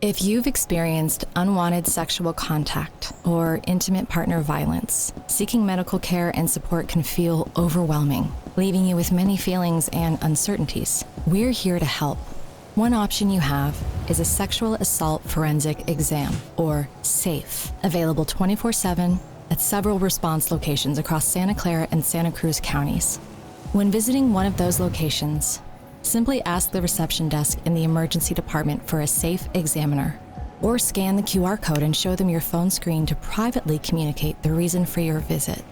If you've experienced unwanted sexual contact or intimate partner violence, seeking medical care and support can feel overwhelming, leaving you with many feelings and uncertainties. We're here to help. One option you have is a sexual assault forensic exam, or SAFE, available 24/7 at several response locations across Santa Clara and Santa Cruz counties. When visiting one of those locations, simply ask the reception desk in the emergency department for a SAFE examiner, or scan the QR code and show them your phone screen to privately communicate the reason for your visit.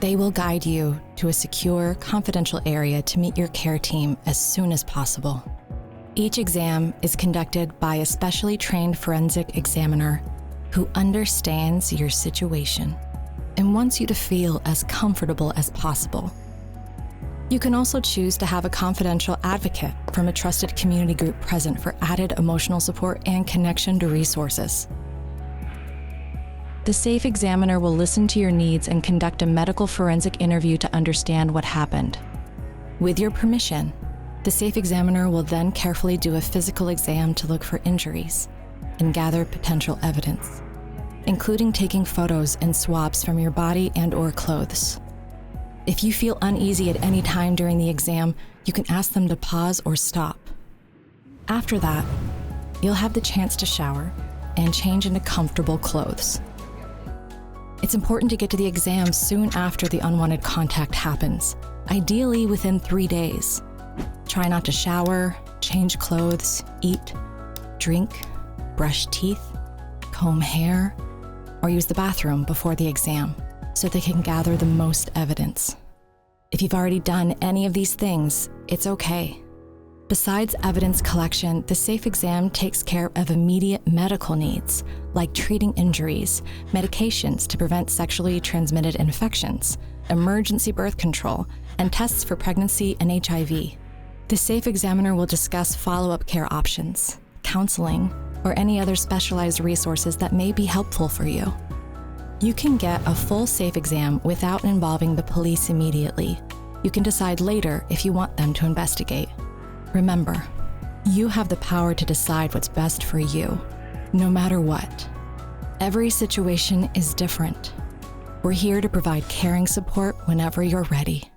They will guide you to a secure, confidential area to meet your care team as soon as possible. Each exam is conducted by a specially trained forensic examiner who understands your situation and wants you to feel as comfortable as possible. You can also choose to have a confidential advocate from a trusted community group present for added emotional support and connection to resources. The SAFE examiner will listen to your needs and conduct a medical forensic interview to understand what happened. With your permission, the SAFE examiner will then carefully do a physical exam to look for injuries and gather potential evidence, including taking photos and swabs from your body and/or clothes. If you feel uneasy at any time during the exam, you can ask them to pause or stop. After that, you'll have the chance to shower and change into comfortable clothes. It's important to get to the exam soon after the unwanted contact happens, ideally within 3 days. Try not to shower, change clothes, eat, drink, brush teeth, comb hair, or use the bathroom before the exam, so they can gather the most evidence. If you've already done any of these things, it's okay. Besides evidence collection, the SAFE exam takes care of immediate medical needs, like treating injuries, medications to prevent sexually transmitted infections, emergency birth control, and tests for pregnancy and HIV. The SAFE examiner will discuss follow-up care options, counseling, or any other specialized resources that may be helpful for you. You can get a full SAFE exam without involving the police immediately. You can decide later if you want them to investigate. Remember, you have the power to decide what's best for you, no matter what. Every situation is different. We're here to provide caring support whenever you're ready.